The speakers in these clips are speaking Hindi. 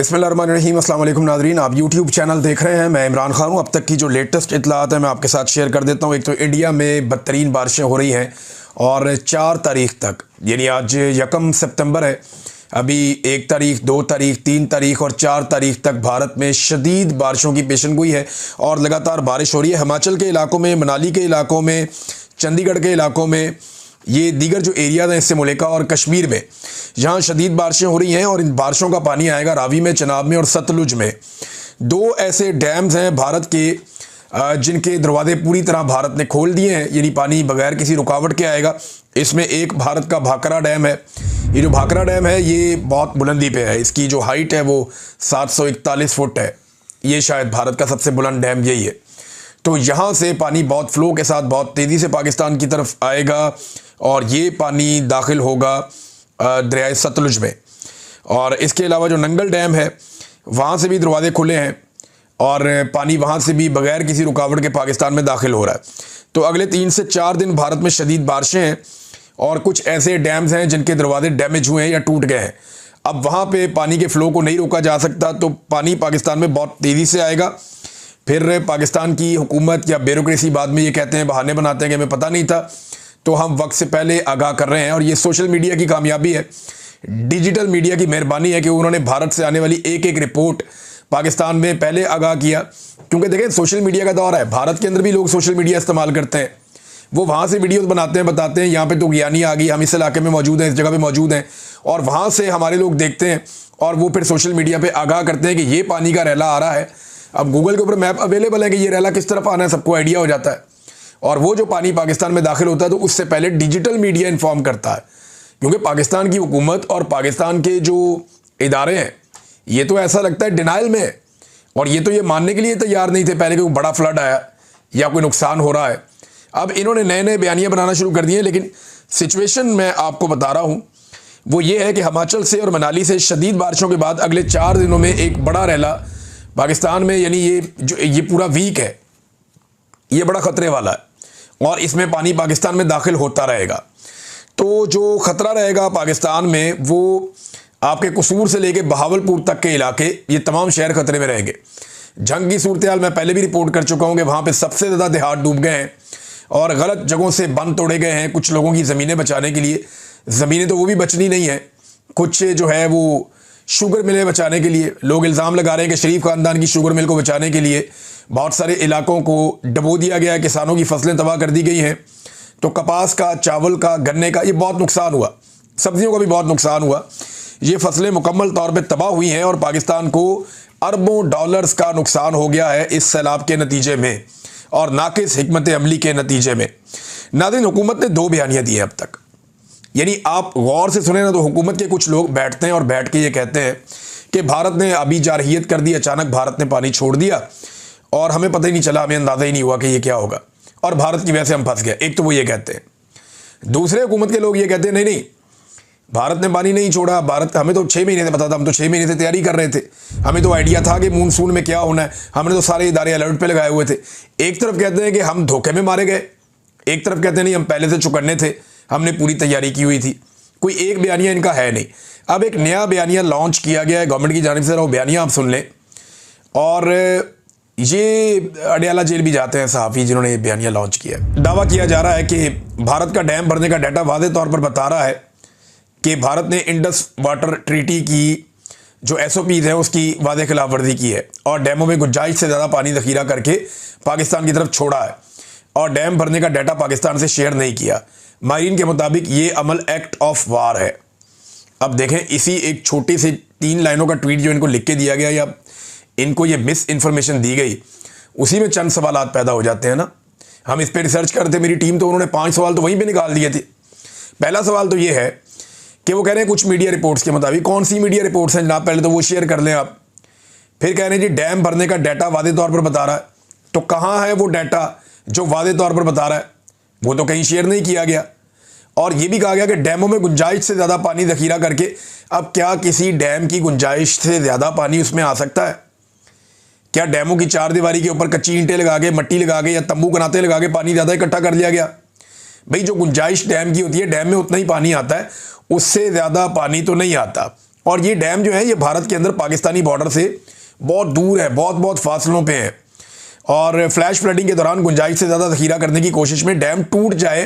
बिस्मिल्लाहिर्रहमानिर्रहीम, अस्सलाम वालेकुम नाज़रीन। आप यूट्यूब चैनल देख रहे हैं। मैं इमरान खान हूँ। अब तक की जो लेटेस्ट इत्तलात है मैं आपके साथ शेयर कर देता हूँ। एक तो इंडिया में बदतरीन बारिशें हो रही हैं और 4 तारीख तक, यानी आज 1 सितंबर है, अभी 1 तारीख, 2 तारीख, 3 तारीख और 4 तारीख तक भारत में शदीद बारिशों की पेशनगोई है और लगातार बारिश हो रही है। हिमाचल के इलाकों में, मनाली के इलाकों में, चंडीगढ़ के इलाकों में, ये दीगर जो एरियाज हैं इससे मुल्का और कश्मीर में, जहाँ शदीद बारिशें हो रही हैं और इन बारिशों का पानी आएगा रावी में, चनाब में और सतलुज में। 2 ऐसे डैम्स हैं भारत के जिनके दरवाजे पूरी तरह भारत ने खोल दिए हैं, यानी पानी बगैर किसी रुकावट के आएगा। इसमें एक भारत का भाखरा डैम है। ये जो भाखरा डैम है ये बहुत बुलंदी पे है, इसकी जो हाइट है वो 741 फुट है। ये शायद भारत का सबसे बुलंद डैम यही है। तो यहाँ से पानी बहुत फ्लो के साथ बहुत तेज़ी से पाकिस्तान की तरफ आएगा और ये पानी दाखिल होगा दरियाए सतलुज में। और इसके अलावा जो नंगल डैम है वहाँ से भी दरवाजे खुले हैं और पानी वहाँ से भी बगैर किसी रुकावट के पाकिस्तान में दाखिल हो रहा है। तो अगले 3 से 4 दिन भारत में शदीद बारिशें हैं और कुछ ऐसे डैम्स हैं जिनके दरवाजे डैमेज हुए हैं या टूट गए हैं। अब वहाँ पे पानी के फ़्लो को नहीं रोका जा सकता, तो पानी पाकिस्तान में बहुत तेज़ी से आएगा। फिर पाकिस्तान की हुकूमत या ब्यूरोक्रेसी बाद में ये कहते हैं, बहाने बनाते हैं कि हमें पता नहीं था, तो हम वक्त से पहले आगाह कर रहे हैं। और ये सोशल मीडिया की कामयाबी है, डिजिटल मीडिया की मेहरबानी है कि उन्होंने भारत से आने वाली एक एक रिपोर्ट पाकिस्तान में पहले आगाह किया। क्योंकि देखें, सोशल मीडिया का दौर है, भारत के अंदर भी लोग सोशल मीडिया इस्तेमाल करते हैं। वो वहाँ से वीडियोस बनाते हैं, बताते हैं यहाँ पे तो ज्ञानी आ गई, हम इस इलाके में मौजूद हैं, इस जगह पे मौजूद हैं, और वहाँ से हमारे लोग देखते हैं और वो फिर सोशल मीडिया पे आगाह करते हैं कि ये पानी का रैला आ रहा है। अब गूगल के ऊपर मैप अवेलेबल है कि ये रैला किस तरफ आना है, सबको आइडिया हो जाता है। और वो जो पानी पाकिस्तान में दाखिल होता है तो उससे पहले डिजिटल मीडिया इन्फॉर्म करता है, क्योंकि पाकिस्तान की हुकूमत और पाकिस्तान के जो इदारे हैं ये तो ऐसा लगता है डिनाइल में है, और ये तो ये मानने के लिए तैयार नहीं थे पहले कि कोई बड़ा फ्लड आया या कोई नुकसान हो रहा है। अब इन्होंने नए नए बयानियाँ बनाना शुरू कर दिए हैं, लेकिन सिचुएशन मैं आपको बता रहा हूँ वो ये है कि हिमाचल से और मनाली से शदीद बारिशों के बाद अगले 4 दिनों में एक बड़ा रैला पाकिस्तान में, यानी ये पूरा वीक है, ये बड़ा ख़तरे वाला है और इसमें पानी पाकिस्तान में दाखिल होता रहेगा। तो जो ख़तरा रहेगा पाकिस्तान में वो आपके कसूर से लेके बहावलपुर तक के इलाके, ये तमाम शहर ख़तरे में रहेंगे। जंग की सूरत हाल मैं पहले भी रिपोर्ट कर चुका हूँ कि वहाँ पे सबसे ज़्यादा देहात डूब गए हैं और गलत जगहों से बंद तोड़े गए हैं कुछ लोगों की ज़मीनें बचाने के लिए। ज़मीनें तो वो भी बचनी नहीं है, कुछ जो है वो शुगर मिलें बचाने के लिए। लोग इल्ज़ाम लगा रहे हैं कि शरीफ ख़ानदान की शुगर मिल को बचाने के लिए बहुत सारे इलाकों को डबो दिया गया है, किसानों की फसलें तबाह कर दी गई हैं। तो कपास का, चावल का, गन्ने का ये बहुत नुकसान हुआ, सब्जियों का भी बहुत नुकसान हुआ। ये फसलें मुकम्मल तौर पे तबाह हुई हैं और पाकिस्तान को अरबों डॉलर्स का नुकसान हो गया है इस सैलाब के नतीजे में और नाकिस हिकमत अमली के नतीजे में। नाज़रीन, हुकूमत ने 2 बयानियाँ दी हैं अब तक, यानी आप गौर से सुने ना तो हुकूमत के कुछ लोग बैठते हैं और बैठ के ये कहते हैं कि भारत ने अभी जारहियत कर दी, अचानक भारत ने पानी छोड़ दिया और हमें पता ही नहीं चला, हमें अंदाज़ा ही नहीं हुआ कि ये क्या होगा और भारत की वजह से हम फंस गए। एक तो वो ये कहते हैं। दूसरे हुकूमत के लोग ये कहते हैं, नहीं नहीं, भारत ने पानी नहीं छोड़ा, भारत, हमें तो 6 महीने से पता था, हम तो 6 महीने से तैयारी कर रहे थे, हमें तो आइडिया था कि मानसून में क्या होना है, हमने तो सारे इदारे अलर्ट पे लगाए हुए थे। एक तरफ कहते हैं कि हम धोखे में मारे गए, एक तरफ कहते हैं नहीं, हम पहले से चुकन्ने थे, हमने पूरी तैयारी की हुई थी। कोई एक बयानिया इनका है नहीं। अब एक नया बयानिया लॉन्च किया गया है गवर्नमेंट की जानिब से, वो बयानिया आप सुन लें। और ये अडयाला जेल भी जाते हैं सहाफ़ी जिन्होंने ये बयानिया लॉन्च किया है। दावा किया जा रहा है कि भारत का डैम भरने का डाटा वाज़े तौर पर बता रहा है कि भारत ने इंडस वाटर ट्रीटी की जो SOPs है उसकी वाज़े खिलाफ वर्जी की है और डैमों में गुंजाइश से ज़्यादा पानी ज़ख़ीरा करके पाकिस्तान की तरफ छोड़ा है और डैम भरने का डाटा पाकिस्तान से शेयर नहीं किया। माहिरीन के मुताबिक ये अमल एक्ट ऑफ वार है। अब देखें, इसी एक छोटी सी 3 लाइनों का ट्वीट जो इनको लिख के दिया गया या इनको ये मिस इन्फॉर्मेशन दी गई, उसी में चंद सवालात पैदा हो जाते हैं ना। हम इस पर रिसर्च करते, मेरी टीम तो उन्होंने 5 सवाल तो वहीं पे निकाल दिए थे। पहला सवाल तो ये है कि वो कह रहे हैं कुछ मीडिया रिपोर्ट्स के मुताबिक, कौन सी मीडिया रिपोर्ट्स हैं जनाब, पहले तो वो शेयर कर लें आप। फिर कह रहे हैं जी डैम भरने का डाटा वाज़े तौर पर बता रहा है, तो कहाँ है वो डाटा जो वाज़े तौर पर बता रहा है? वो तो कहीं शेयर नहीं किया गया। और ये भी कहा गया कि डैमों में गुंजाइश से ज़्यादा पानी ज़ख़ीरा करके, अब क्या किसी डैम की गुंजाइश से ज़्यादा पानी उसमें आ सकता है? क्या डैमों की 4 दीवारी के ऊपर कच्ची ईंटें लगा के, मट्टी लगा के या तंबू कनाते लगा के पानी ज़्यादा इकट्ठा कर लिया गया? भाई, जो गुंजाइश डैम की होती है, डैम में उतना ही पानी आता है, उससे ज़्यादा पानी तो नहीं आता। और ये डैम जो है ये भारत के अंदर पाकिस्तानी बॉर्डर से बहुत दूर है, बहुत बहुत फासलों पे है। और फ्लैश फ्लडिंग के दौरान गुंजाइश से ज़्यादा ज़ख़ीरा करने की कोशिश में डैम टूट जाए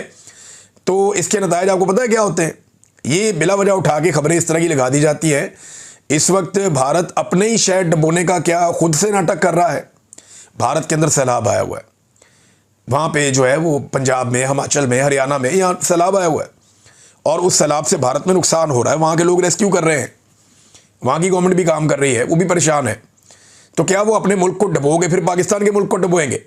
तो इसके नतायज आपको पता है क्या होते हैं? ये बिला वजह उठा के खबरें इस तरह की लगा दी जाती है। इस वक्त भारत अपने ही शहर डुबोने का क्या खुद से नाटक कर रहा है। भारत के अंदर सैलाब आया हुआ है, वहाँ पे जो है वो पंजाब में, हिमाचल में, हरियाणा में यहाँ सैलाब आया हुआ है और उस सैलाब से भारत में नुकसान हो रहा है। वहाँ के लोग रेस्क्यू कर रहे हैं, वहाँ की गवर्नमेंट भी काम कर रही है, वो भी परेशान है। तो क्या वो अपने मुल्क को डुबोगे फिर पाकिस्तान के मुल्क को डुबोएंगे?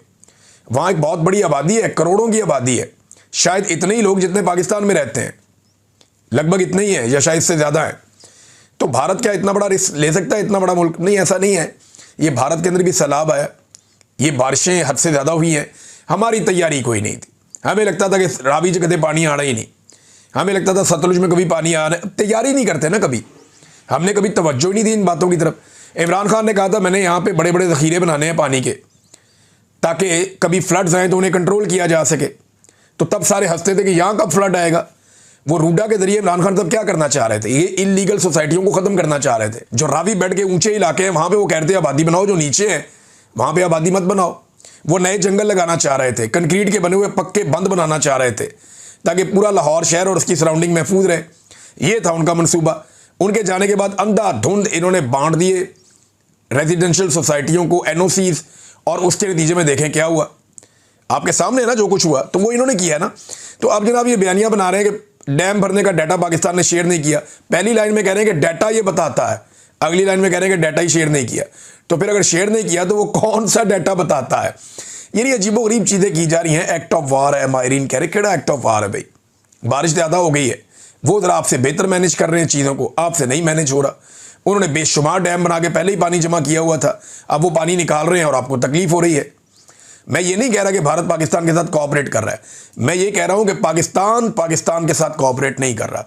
वहाँ एक बहुत बड़ी आबादी है, करोड़ों की आबादी है, शायद इतने ही लोग जितने पाकिस्तान में रहते हैं, लगभग इतने ही है या शायद इससे ज़्यादा है। तो भारत क्या इतना बड़ा रिस्क ले सकता है? इतना बड़ा मुल्क नहीं, ऐसा नहीं है। ये भारत के अंदर भी सैलाब आया, ये बारिशें हद से ज़्यादा हुई हैं, हमारी तैयारी कोई नहीं थी। हमें लगता था कि रावी से कभी पानी आना ही नहीं, हमें लगता था सतलुज में कभी पानी आ रहा है। तैयारी नहीं करते ना, कभी हमने कभी तवज्जो नहीं दी इन बातों की तरफ। इमरान खान ने कहा था मैंने यहाँ पे बड़े बड़े ज़ख़ीरे बनाने हैं पानी के, ताकि कभी फ्लड्स आए तो उन्हें कंट्रोल किया जा सके। तो तब सारे हंसते थे कि यहाँ कब फ्लड आएगा। वो रूडा के जरिए इमरान खान तब क्या करना चाह रहे थे? ये इलीगल सोसाइटियों को ख़त्म करना चाह रहे थे। जो रावी बेड के ऊंचे इलाके हैं वहाँ पे वो कहते हैं आबादी बनाओ, जो नीचे है वहाँ पे आबादी मत बनाओ। वो नए जंगल लगाना चाह रहे थे, कंक्रीट के बने हुए पक्के बंद बनाना चाह रहे थे ताकि पूरा लाहौर शहर और उसकी सराउंडिंग महफूज रहे। ये था उनका मनसूबा। उनके जाने के बाद अंधाधुंध इन्होंने बांट दिए रेजिडेंशियल सोसाइटियों को एनओसीज, और उसके नतीजे में देखें क्या हुआ। आपके सामने ना जो कुछ हुआ तो वो इन्होंने किया है ना। तो अब जनाब ये बयानियां बना रहे हैं कि डैम भरने का डाटा पाकिस्तान ने शेयर नहीं किया। पहली लाइन में कह रहे हैं कि डाटा ये बताता है, अगली लाइन में कह रहे हैं कि डाटा ही शेयर नहीं किया। तो फिर अगर शेयर नहीं किया तो वो कौन सा डाटा बताता है? ये अजीबो गरीब चीज़ें की जा रही हैं। एक्ट ऑफ वार है, माहरीन कह रहे केड़ा एक्ट ऑफ वार है भाई? बारिश ज़्यादा हो गई है, वो ज़रा आपसे बेहतर मैनेज कर रहे हैं चीज़ों को, आपसे नहीं मैनेज हो रहा। उन्होंने बेशुमार डैम बना के पहले ही पानी जमा किया हुआ था, अब वो पानी निकाल रहे हैं और आपको तकलीफ हो रही है। मैं ये नहीं कह रहा कि भारत पाकिस्तान के साथ कोऑपरेट कर रहा है, मैं ये कह रहा हूं कि पाकिस्तान के साथ कोऑपरेट नहीं कर रहा।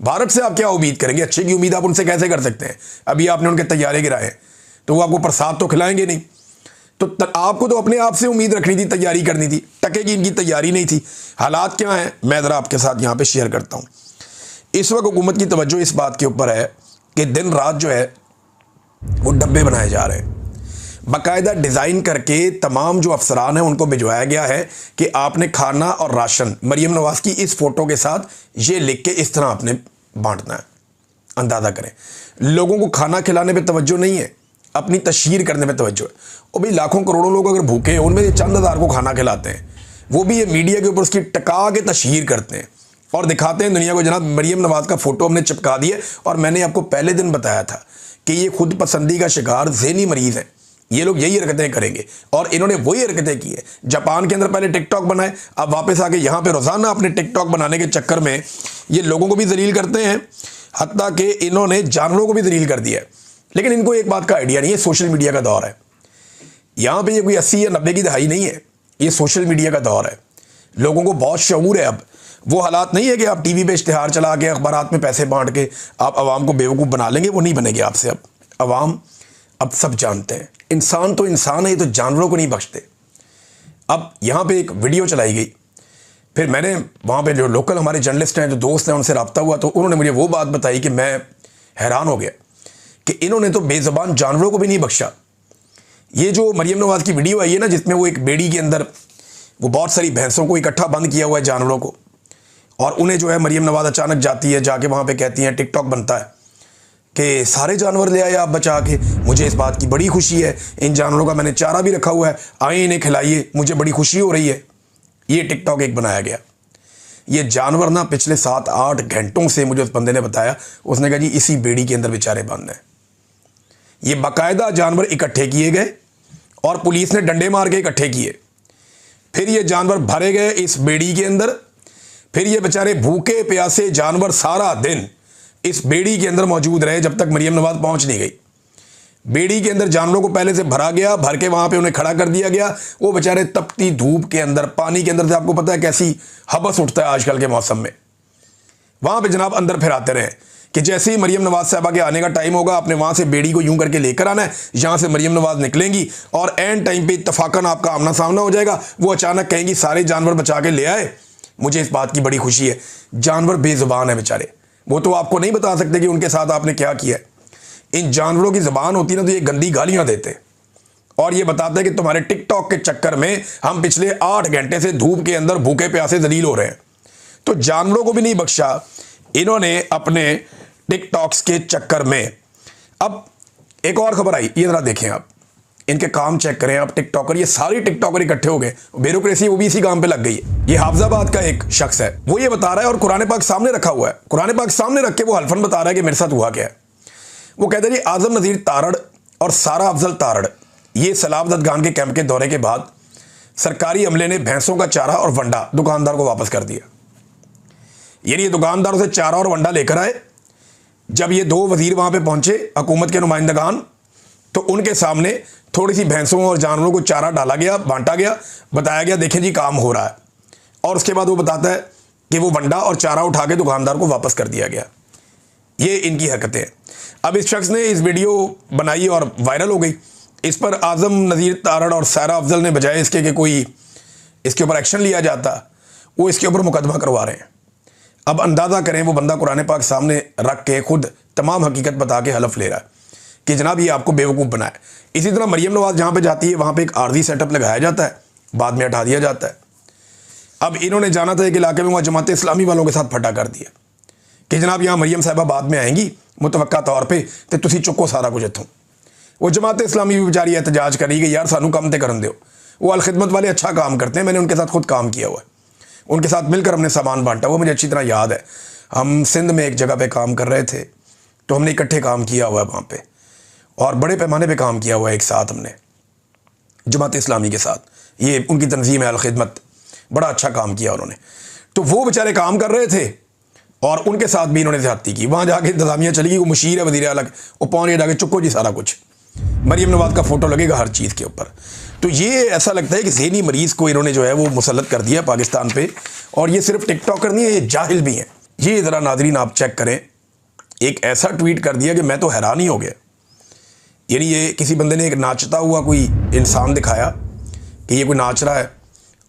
भारत से आप क्या उम्मीद करेंगे? अच्छे की उम्मीद आप उनसे कैसे कर सकते हैं? अभी आपने उनके तैयारे गिराए तो वो आपको प्रसाद तो खिलाएंगे नहीं। तो आपको तो अपने आप से उम्मीद रखनी थी, तैयारी करनी थी। टके की इनकी तैयारी नहीं थी। हालात क्या हैं मैं ज़रा आपके साथ यहाँ पर शेयर करता हूँ। इस वक्त हुकूमत की तवज्जो इस बात के ऊपर है कि दिन रात जो है वो डब्बे बनाए जा रहे हैं, बाकायदा डिज़ाइन करके तमाम जो अफसरान हैं उनको भिजवाया गया है कि आपने खाना और राशन मरीम नवाज़ की इस फ़ोटो के साथ ये लिख के इस तरह आपने बांटना है। अंदाज़ा करें, लोगों को खाना खिलाने पे तवज्जो नहीं है, अपनी तशहीर करने पे तवज्जो है। और भाई लाखों करोड़ों लोग अगर भूखे हैं, उनमें से चंद हज़ार को खाना खिलाते हैं, वो भी ये मीडिया के ऊपर उसकी टका के तशहीर करते हैं और दिखाते हैं दुनिया को जनाब मरीम नवाज़ का फ़ोटो हमने चिपका दिया। और मैंने आपको पहले दिन बताया था कि ये खुद पसंदी का शिकार ज़हनी मरीज़ है, ये लोग यही हरकतें करेंगे और इन्होंने वही हरकतें की है। जापान के अंदर पहले टिकटॉक बनाए, अब वापस आके यहाँ पे रोज़ाना अपने टिकटॉक बनाने के चक्कर में ये लोगों को भी जलील करते हैं, हत्ता कि इन्होंने जानवरों को भी जलील कर दिया है। लेकिन इनको एक बात का आइडिया नहीं है, सोशल मीडिया का दौर है। यहाँ पे ये कोई 80 या 90 की दहाई नहीं है, ये सोशल मीडिया का दौर है। लोगों को बहुत शऊर है। अब वो हालात नहीं है कि आप टीवी पे इश्तिहार चला के अखबारात में पैसे बांट के आप आवाम को बेवकूफ़ बना लेंगे, वो नहीं बनेगी आपसे। अब आवाम अब सब जानते हैं, इंसान तो इंसान है, ये तो जानवरों को नहीं बख्शते। अब यहाँ पे एक वीडियो चलाई गई, फिर मैंने वहाँ पे जो लोकल हमारे जर्नलिस्ट हैं, जो दोस्त हैं, उनसे रब्ता हुआ तो उन्होंने मुझे वो बात बताई कि मैं हैरान हो गया कि इन्होंने तो बेज़बान जानवरों को भी नहीं बख्शा। ये जो मरीम नवाज़ की वीडियो आई है ना, जिसमें वो एक बेड़ी के अंदर वो बहुत सारी भैंसों को इकट्ठा बंद किया हुआ है, जानवरों को, और उन्हें जो है मरीम नवाज़ अचानक जाती है, जाके वहाँ पे कहती हैं, टिकटॉक बनता है कि सारे जानवर ले आए आप बचा के, मुझे इस बात की बड़ी खुशी है, इन जानवरों का मैंने चारा भी रखा हुआ है, आए इन्हें खिलाइए, मुझे बड़ी खुशी हो रही है। ये टिकटॉक एक बनाया गया। ये जानवर ना पिछले 7-8 घंटों से, मुझे उस बंदे ने बताया, उसने कहा जी इसी बेड़ी के अंदर बेचारे बंद हैं। ये बाकायदा जानवर इकट्ठे किए गए और पुलिस ने डंडे मार के इकट्ठे किए, फिर ये जानवर भरे गए इस बेड़ी के अंदर, फिर ये बेचारे भूखे प्यासे जानवर सारा दिन इस बेड़ी के अंदर मौजूद रहे जब तक मरीम नवाज़ पहुंच नहीं गई। बेड़ी के अंदर जानवरों को पहले से भरा गया, भर के वहां पे उन्हें खड़ा कर दिया गया। वो बेचारे तपती धूप के अंदर, पानी के अंदर से, आपको पता है कैसी हबस उठता है आजकल के मौसम में, वहां पे जनाब अंदर फिर आते रहे कि जैसे ही मरीम नवाज़ साहबा के आने का टाइम होगा, आपने वहां से बेड़ी को यूं करके लेकर आना है, यहां से मरीम नवाज़ निकलेंगी और एंड टाइम पे इत्तफाकन आपका आमना सामना हो जाएगा। वो अचानक कहेंगी सारे जानवर बचा के ले आए, मुझे इस बात की बड़ी खुशी है। जानवर बेजुबान है बेचारे, वो तो आपको नहीं बता सकते कि उनके साथ आपने क्या किया है। इन जानवरों की ज़बान होती ना तो ये गंदी गालियां देते और ये बताते हैं कि तुम्हारे टिकटॉक के चक्कर में हम पिछले 8 घंटे से धूप के अंदर भूखे प्यासे जलील हो रहे हैं। तो जानवरों को भी नहीं बख्शा इन्होंने अपने टिकटॉक्स के चक्कर में। अब एक और खबर आई, ये जरा देखें आप, इनके काम चेक करें आप। टिकटॉकर, ये सारी टिकटॉकर इकट्ठे हो गए, ब्यूरोक्रेसी वो भी इसी काम पे लग गई है। ये हाफिजाबाद का एक शख्स है, वो ये बता रहा है और कुरान पाक सामने रखा हुआ है। कुरान पाक सामने रख के वो हल्फन बता रहा है कि मेरे साथ हुआ क्या है। वो कहते हैं जी आजम नज़ीर तारड़ और सारा अफजल तारड़ ये सलाबत खान के कैंप के दौरे के बाद सरकारी अमले ने भैंसों का चारा और वंडा दुकानदार को वापस कर दिया। यानी ये दुकानदारों से चारा और वंडा लेकर आए। जब ये 2 वजीर वहां पे पहुंचे, हुकूमत के नुमाइंदगान, तो उनके सामने थोड़ी सी भैंसों और जानवरों को चारा डाला गया, बांटा गया, बताया गया देखें जी काम हो रहा है। और उसके बाद वो बताता है कि वो वंडा और चारा उठा के दुकानदार को वापस कर दिया गया। ये इनकी हरकतें। अब इस शख्स ने इस वीडियो बनाई और वायरल हो गई। इस पर आजम नज़ीर तारड़ और सारा अफजल ने बजाय इसके कि कोई इसके ऊपर एक्शन लिया जाता, वो इसके ऊपर मुकदमा करवा रहे हैं। अब अंदाज़ा करें, वो बंदा कुरान पाक सामने रख के खुद तमाम हकीकत बता के हलफ ले रहा है कि जनाब ये आपको बेवकूफ़ बनाए। इसी तरह मरियम नवाज जहाँ पे जाती है वहाँ पे एक आर्जी सेटअप लगाया जाता है, बाद में हटा दिया जाता है। अब इन्होंने जाना था एक इलाके में, वहाँ जमात इस्लामी वालों के साथ फटा कर दिया कि जनाब यहाँ मरियम साहिबा बाद में आएंगी मुतवक्का तौर पर, तो तुसी चुको सारा कुछ इतों। वो जमात इस्लामी भी बेचारी एहतजाज करी कि यार सानू काम ते करन दो। वो अलखिदमत वाले अच्छा काम करते हैं, मैंने उनके साथ खुद काम किया हुआ है, उनके साथ मिलकर हमने सामान बांटा, वो मुझे अच्छी तरह याद है। हम सिंध में एक जगह पे काम कर रहे थे, तो हमने इकट्ठे काम किया हुआ है वहाँ पे, और बड़े पैमाने पे काम किया हुआ है एक साथ हमने जमात इस्लामी के साथ। ये उनकी तंजीम है अलखिदमत, बड़ा अच्छा काम किया उन्होंने। तो वो बेचारे काम कर रहे थे और उनके साथ भी इन्होंने ज़्यादती की। वहाँ जाके इंतजामिया चली गई, वो मुशीर है वज़ीर आला, वो पहुँच गए जाके चुको जी सारा कुछ, मरियम नवाज का फ़ोटो लगेगा हर चीज़ के ऊपर। तो ये ऐसा लगता है कि ज़हनी मरीज़ को इन्होंने जो है वो मुसल्लत कर दिया पाकिस्तान पे। और ये सिर्फ टिकटॉकर नहीं है, ये जाहिल भी हैं। ये ज़रा नादरीन आप चेक करें, एक ऐसा ट्वीट कर दिया कि मैं तो हैरान ही हो गया। यानी ये किसी बंदे ने एक नाचता हुआ कोई इंसान दिखाया कि ये कोई नाच रहा है,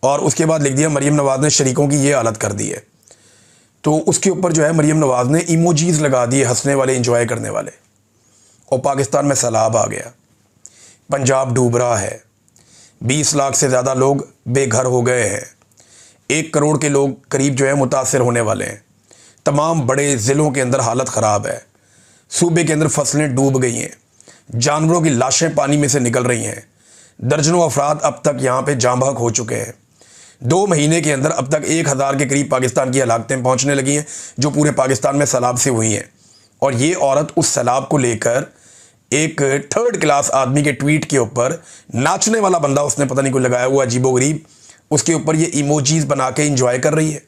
और उसके बाद लिख दिया मरियम नवाज ने शरीकों की ये हालत कर दी है। तो उसके ऊपर जो है मरियम नवाज ने इमोजीज़ लगा दिए हंसने वाले, इंजॉय करने वाले। और पाकिस्तान में सैलाब आ गया, पंजाब डूब रहा है, 20 लाख से ज़्यादा लोग बेघर हो गए हैं, 1 करोड़ के लोग करीब जो है मुतासर होने वाले हैं। तमाम बड़े ज़िलों के अंदर हालत ख़राब है, सूबे के अंदर फसलें डूब गई हैं, जानवरों की लाशें पानी में से निकल रही हैं, दर्जनों अफराद अब तक यहाँ पे जाँ बहक हो चुके हैं। 2 महीने के अंदर अब तक 1000 के करीब पाकिस्तान की हलाकतें पहुँचने लगी हैं, जो पूरे पाकिस्तान में सैलाब से हुई हैं। और ये औरत उस सैलाब को लेकर एक 3rd क्लास आदमी के ट्वीट के ऊपर, नाचने वाला बंदा उसने पता नहीं कोई लगाया हुआ अजीबोगरीब, उसके ऊपर ये इमोजीज बना के इंजॉय कर रही है।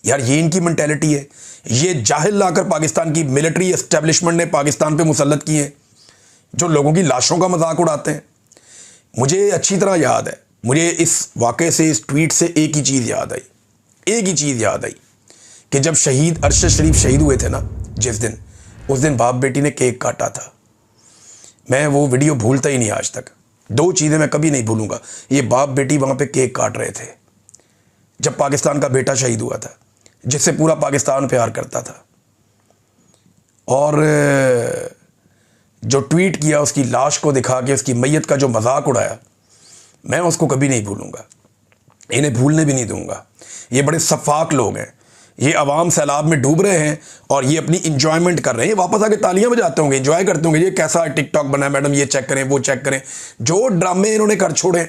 यार ये इनकी मेंटेलिटी है। ये जाहिल लाकर पाकिस्तान की मिलिट्री एस्टेब्लिशमेंट ने पाकिस्तान पे मुसल्लत किए हैं, जो लोगों की लाशों का मजाक उड़ाते हैं। मुझे अच्छी तरह याद है, मुझे इस वाक़े से, इस ट्वीट से एक ही चीज़ याद आई, एक ही चीज़ याद आई कि जब शहीद अरशद शरीफ शहीद हुए थे ना, जिस दिन, उस दिन बाप बेटी ने केक काटा था। मैं वो वीडियो भूलता ही नहीं आज तक। 2 चीज़ें मैं कभी नहीं भूलूंगा। ये बाप बेटी वहाँ पे केक काट रहे थे जब पाकिस्तान का बेटा शहीद हुआ था, जिससे पूरा पाकिस्तान प्यार करता था, और जो ट्वीट किया उसकी लाश को दिखा के उसकी मैयत का जो मजाक उड़ाया, मैं उसको कभी नहीं भूलूंगा, इन्हें भूलने भी नहीं दूंगा। ये बड़े सफाक लोग हैं। ये अवाम सैलाब में डूब रहे हैं और ये अपनी इंजॉयमेंट कर रहे हैं। वापस आके तालियां बजाते होंगे, एंजॉय करते होंगे, ये कैसा टिकटॉक बना है मैडम, ये चेक करें, वो चेक करें। जो ड्रामे इन्होंने कर छोड़े,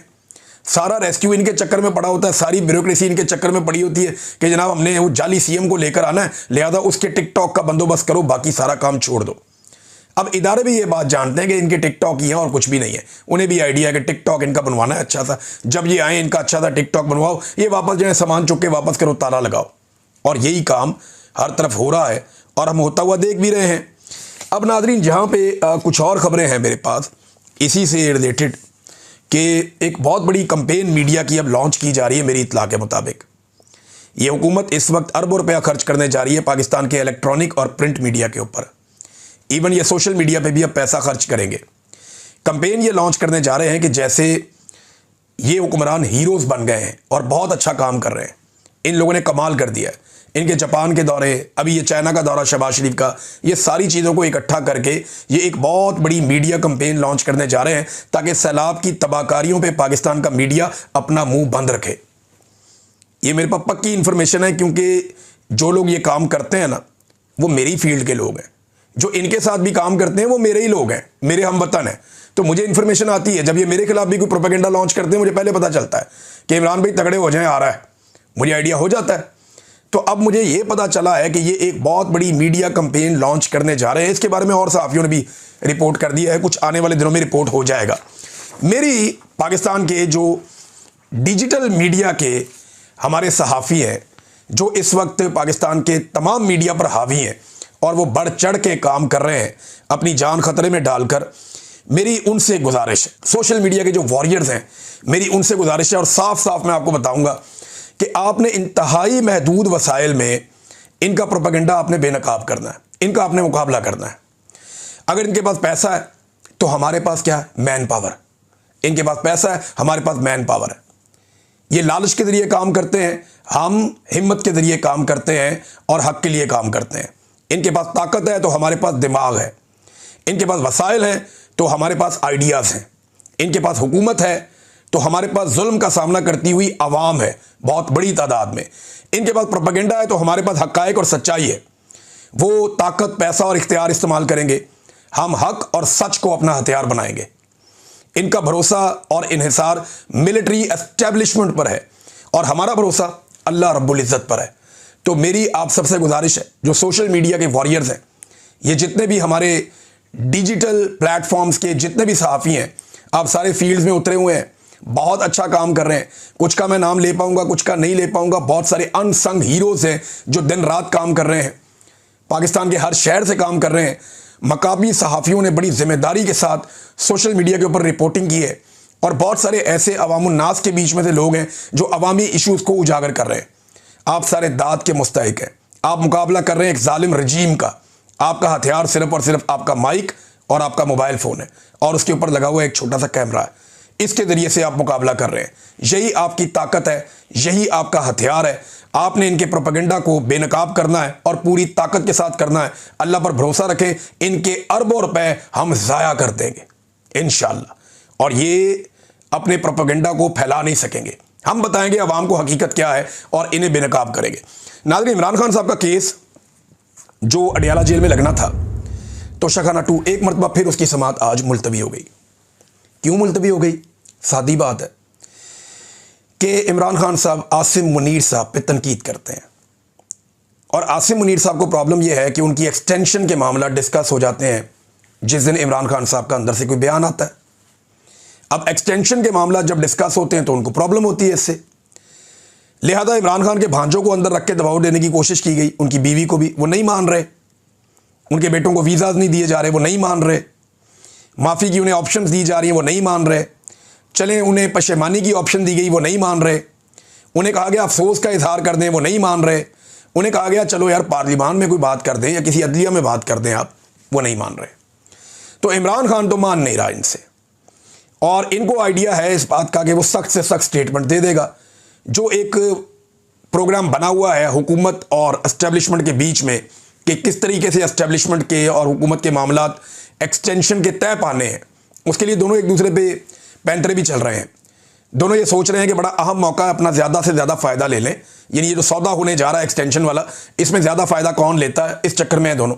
सारा रेस्क्यू इनके चक्कर में पड़ा होता है, सारी ब्यूरोक्रेसी इनके चक्कर में पड़ी होती है कि जनाब हमने वो जाली सीएम को लेकर आना है, लिहाजा उसके टिकटॉक का बंदोबस्त करो, बाकी सारा काम छोड़ दो। अब इदारे भी ये बात जानते हैं कि इनके टिकटॉक ही है और कुछ भी नहीं है। उन्हें भी आइडिया है कि टिकटॉक इनका बनवाना है अच्छा सा, जब ये आए इनका अच्छा सा टिकटॉक बनवाओ, ये वापस जो है सामान चुक के वापस करो, ताला लगाओ। और यही काम हर तरफ हो रहा है और हम होता हुआ देख भी रहे हैं। अब नादरीन, जहाँ पे कुछ और ख़बरें हैं मेरे पास इसी से रिलेटेड, कि एक बहुत बड़ी कंपेन मीडिया की अब लॉन्च की जा रही है। मेरी इत्तला के मुताबिक ये हुकूमत इस वक्त अरबों रुपया खर्च करने जा रही है पाकिस्तान के इलेक्ट्रॉनिक और प्रिंट मीडिया के ऊपर। इवन ये सोशल मीडिया पे भी अब पैसा खर्च करेंगे। कंपेन ये लॉन्च करने जा रहे हैं कि जैसे ये हुक्मरान हीरोज़ बन गए हैं और बहुत अच्छा काम कर रहे हैं, इन लोगों ने कमाल कर दिया है, इनके जापान के दौरे, अभी ये चाइना का दौरा शहबाज शरीफ का, ये सारी चीज़ों को इकट्ठा करके ये एक बहुत बड़ी मीडिया कैंपेन लॉन्च करने जा रहे हैं ताकि सैलाब की तबाहकारियों पे पाकिस्तान का मीडिया अपना मुंह बंद रखे। ये मेरे पास पक्की इन्फॉर्मेशन है, क्योंकि जो लोग ये काम करते हैं ना वो मेरी फील्ड के लोग हैं, जो इनके साथ भी काम करते हैं वो मेरे ही लोग हैं, मेरे हमवतन हैं। तो मुझे इन्फॉर्मेशन आती है, जब ये मेरे खिलाफ भी कोई प्रोपेगेंडा लॉन्च करते हैं मुझे पहले पता चलता है कि इमरान भाई तगड़े हो जाएं, आ रहा है, मुझे आइडिया हो जाता है। तो अब मुझे ये पता चला है कि ये एक बहुत बड़ी मीडिया कैंपेन लॉन्च करने जा रहे हैं। इसके बारे में और सहाफ़ियों ने भी रिपोर्ट कर दिया है, कुछ आने वाले दिनों में रिपोर्ट हो जाएगा। मेरी पाकिस्तान के जो डिजिटल मीडिया के हमारे सहाफ़ी हैं, जो इस वक्त पाकिस्तान के तमाम मीडिया पर हावी हैं और वो बढ़ चढ़ के काम कर रहे हैं अपनी जान खतरे में डालकर, मेरी उनसे गुजारिश है, सोशल मीडिया के जो वॉरियर्स हैं, मेरी उनसे गुजारिश है और साफ साफ मैं आपको बताऊंगा कि आपने इंतहाई महदूद वसाइल में इनका प्रोपेगेंडा आपने बेनकाब करना है, इनका आपने मुकाबला करना है। अगर इनके पास पैसा है तो हमारे पास क्या है? Man power. इनके पास पैसा है, हमारे पास मैन पावर है। ये लालच के जरिए काम करते हैं, हम हिम्मत के जरिए काम करते हैं और हक के लिए काम करते हैं। इनके पास ताकत है तो हमारे पास दिमाग है, इनके पास वसाइल हैं तो हमारे पास आइडियाज़ हैं, इनके पास हुकूमत है तो हमारे पास जुल्म का सामना करती हुई आवाम है बहुत बड़ी तादाद में, इनके पास प्रोपेगेंडा है तो हमारे पास हक़ाइक़ और सच्चाई है। वो ताकत, पैसा और इख्तियार इस्तेमाल करेंगे, हम हक और सच को अपना हथियार बनाएंगे। इनका भरोसा और इन्हिसार मिलिट्री एस्टेब्लिशमेंट पर है और हमारा भरोसा अल्लाह रब्बुल इज़्ज़त पर है। तो मेरी आप सबसे गुजारिश है, जो सोशल मीडिया के वॉरियर्स हैं, ये जितने भी हमारे डिजिटल प्लेटफॉर्म्स के जितने भी सहाफ़ी हैं, आप सारे फील्ड्स में उतरे हुए हैं, बहुत अच्छा काम कर रहे हैं। कुछ का मैं नाम ले पाऊंगा, कुछ का नहीं ले पाऊंगा। बहुत सारे अनसंग हीरोज़ हैं जो दिन रात काम कर रहे हैं, पाकिस्तान के हर शहर से काम कर रहे हैं। मकामी सहाफ़ियों ने बड़ी जिम्मेदारी के साथ सोशल मीडिया के ऊपर रिपोर्टिंग की है और बहुत सारे ऐसे अवामुन्नास के बीच में से लोग हैं जो अवामी इशूज़ को उजागर कर रहे हैं। आप सारे दाद के मुस्तहिक हैं, आप मुकाबला कर रहे हैं एक जालिम रजीम का। आपका हथियार सिर्फ और सिर्फ आपका माइक और आपका मोबाइल फ़ोन है और उसके ऊपर लगा हुआ एक छोटा सा कैमरा है। इसके ज़रिए से आप मुकाबला कर रहे हैं। यही आपकी ताकत है, यही आपका हथियार है। आपने इनके प्रोपेगेंडा को बेनकाब करना है और पूरी ताकत के साथ करना है। अल्लाह पर भरोसा रखें, इनके अरबों रुपए हम ज़ाया कर देंगे इंशाअल्लाह, और ये अपने प्रोपेगेंडा को फैला नहीं सकेंगे। हम बताएंगे अवाम को हकीकत क्या है और इन्हें बेनकाब करेंगे। नाज़रीन, इमरान खान साहब का केस जो अडियाला जेल में लगना था, तोशाखाना 2, एक मरतबा फिर उसकी समाअत आज मुलतवी हो गई। क्यों मुलतवी हो गई? सादी बात है कि इमरान खान साहब आसिम मुनीर साहब पे तनकीद करते हैं और आसिम मुनीर साहब को प्रॉब्लम यह है कि उनकी एक्सटेंशन के मामला डिस्कस हो जाते हैं जिस दिन इमरान खान साहब का अंदर से कोई बयान आता है। अब एक्सटेंशन के मामला जब डिस्कस होते हैं तो उनको प्रॉब्लम होती है इससे, लिहाजा इमरान खान के भांजों को अंदर रख के दबाव देने की कोशिश की गई, उनकी बीवी को भी, वो नहीं मान रहे। उनके बेटों को वीज़ाज़ नहीं दिए जा रहे, वो नहीं मान रहे। माफ़ी की उन्हें ऑप्शंस दी जा रही हैं, वो नहीं मान रहे। चलें, उन्हें पशेमानी की ऑप्शन दी गई, वो नहीं मान रहे। उन्हें कहा गया अफसोस का इजहार कर दें, वो नहीं मान रहे। उन्हें कहा गया चलो यार पार्लियामान में कोई बात कर दें या किसी अदलिया में बात कर दें आप, वो नहीं मान रहे। तो इमरान खान तो मान नहीं रहा इनसे और इनको आइडिया है इस बात का कि वो सख्त से सख्त स्टेटमेंट दे देगा। जो एक प्रोग्राम बना हुआ है हुकूमत और एस्टेब्लिशमेंट के बीच में कि किस तरीके से एस्टेब्लिशमेंट के और हुकूमत के मामलात एक्सटेंशन के तय पाने हैं, उसके लिए दोनों एक दूसरे पे पैंतरे भी चल रहे हैं। दोनों ये सोच रहे हैं कि बड़ा अहम मौका है, अपना ज़्यादा से ज़्यादा फ़ायदा ले लें। यानी ये जो सौदा होने जा रहा है एक्सटेंशन वाला, इसमें ज़्यादा फ़ायदा कौन लेता है, इस चक्कर में है दोनों।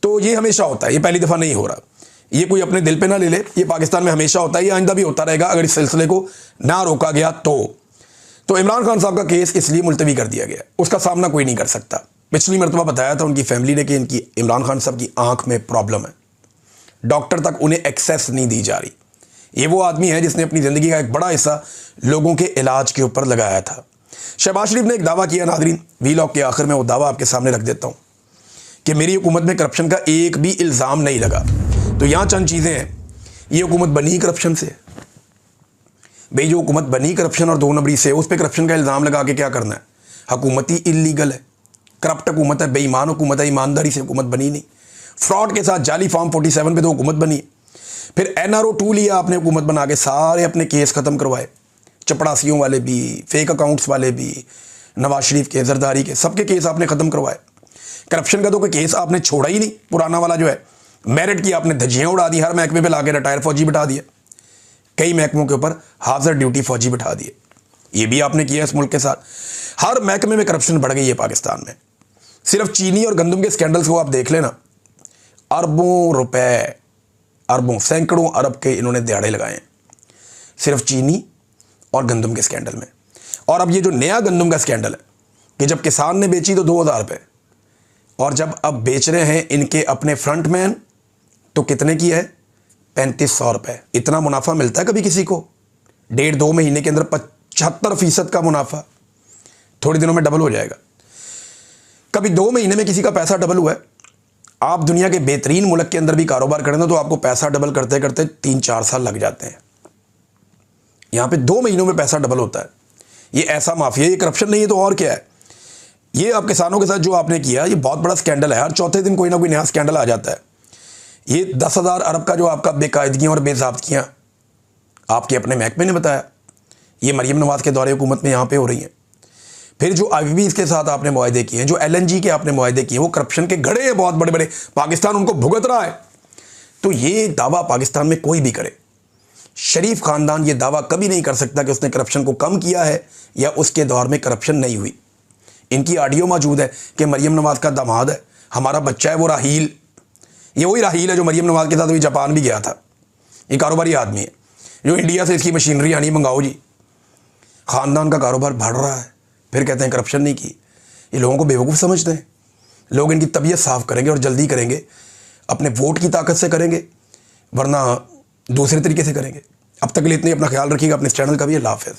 तो ये हमेशा होता है, ये पहली दफ़ा नहीं हो रहा। ये कोई अपने दिल पे ना ले ले, ये पाकिस्तान में हमेशा होता है, ये आइंदा भी होता रहेगा अगर इस सिलसिले को ना रोका गया तो इमरान खान साहब का केस इसलिए मुलतवी कर दिया गया, उसका सामना कोई नहीं कर सकता। पिछली मरतबा बताया था उनकी फैमिली ने कि इनकी इमरान खान साहब की आंख में प्रॉब्लम है, डॉक्टर तक उन्हें एक्सेस नहीं दी जा रही। ये वो आदमी है जिसने अपनी ज़िंदगी का एक बड़ा हिस्सा लोगों के इलाज के ऊपर लगाया था। शहबाज शरीफ ने एक दावा किया, नाज़रीन वीलॉग के आखिर में वो दावा आपके सामने रख देता हूँ कि मेरी हुकूमत में करप्शन का एक भी इल्ज़ाम नहीं लगा। तो यहाँ चंद चीज़ें हैं, ये हुकूमत बनी करप्शन से। भाई जो हुकूमत बनी करप्शन और 2 नंबरी से, उस पर करप्शन का इल्ज़ाम लगा के क्या करना है? हुकूमत ही इलीगल है, करप्ट हुकूमत है, बेईमान हुकूमत है, ईमानदारी से हुकूमत बनी नहीं। फ्रॉड के साथ जाली फॉर्म 47 पे तो हुकूमत बनी। फिर NRO 2 लिया आपने हुकूमत बना के, सारे अपने केस ख़त्म करवाए, चपड़ासियों वाले भी, फेक अकाउंट्स वाले भी, नवाज शरीफ के, जरदारी के, सबके केस आपने ख़त्म करवाए। करप्शन का तो कोई केस आपने छोड़ा ही नहीं। पुराना वाला जो है मेरिट की आपने धज्जियाँ उड़ा दी, हर महकमे पे लाके रिटायर फौजी बिठा दिए, कई महकमों के ऊपर हाजिर ड्यूटी फौजी बिठा दिए। ये भी आपने किया इस मुल्क के साथ। हर महकमे में करप्शन बढ़ गई है पाकिस्तान में। सिर्फ चीनी और गंदम के स्कैंडल्स को आप देख लेना, अरबों रुपए, अरबों, सैकड़ों अरब के इन्होंने दिहाड़े लगाए हैं सिर्फ चीनी और गंदम के स्कैंडल में। और अब ये जो नया गंदम का स्कैंडल है कि जब किसान ने बेची तो 2000 रुपये, और जब अब बेच रहे हैं इनके अपने फ्रंटमैन तो कितने की है? 3500 रुपये। इतना मुनाफा मिलता है कभी किसी को? 1.5-2 महीने के अंदर 75% का मुनाफा थोड़े दिनों में डबल हो जाएगा। कभी 2 महीने में किसी का पैसा डबल हुआ है? आप दुनिया के बेहतरीन मुल्क के अंदर भी कारोबार करें ना तो आपको पैसा डबल करते करते 3-4 साल लग जाते हैं। यहाँ पे 2 महीनों में पैसा डबल होता है। ये ऐसा माफिया, ये करप्शन नहीं है तो और क्या है? ये आप किसानों के साथ जो आपने किया, ये बहुत बड़ा स्कैंडल है। हर चौथे दिन कोई ना कोई नया स्कैंडल आ जाता है। ये 10,000 अरब का जो आपका बेकायदगियाँ और बेज़ाब्तियाँ आपके अपने महकमे ने बताया, ये मरीम नवाज के दौरे हुकूमत में यहाँ पे हो रही हैं। फिर जो IBB के साथ आपने मुआहदे किए हैं, जो LNG के आपने मुआहदे किए, वो करप्शन के घड़े हैं बहुत बड़े बड़े, पाकिस्तान उनको भुगत रहा है। तो ये दावा पाकिस्तान में कोई भी करे, शरीफ खानदान ये दावा कभी नहीं कर सकता कि उसने करप्शन को कम किया है या उसके दौर में करप्शन नहीं हुई। इनकी ऑडियो मौजूद है कि मरीम नवाज का दामाद है, हमारा बच्चा है वो राहील, ये वही राहील है जो मरीम नवाज के साथ अभी जापान भी गया था। ये कारोबारी आदमी है जो इंडिया से इसकी मशीनरी आनी मंगाओ जी। ख़ानदान का कारोबार बढ़ रहा है, फिर कहते हैं करप्शन नहीं की। ये लोगों को बेवकूफ़ समझते हैं। लोग इनकी तबीयत साफ़ करेंगे और जल्दी करेंगे, अपने वोट की ताकत से करेंगे, वरना दूसरे तरीके से करेंगे। अब तक के लिए इतनी अपना ख्याल रखिएगा, अपने इस चैनल का भी। अल्लाह हाफ़िज़।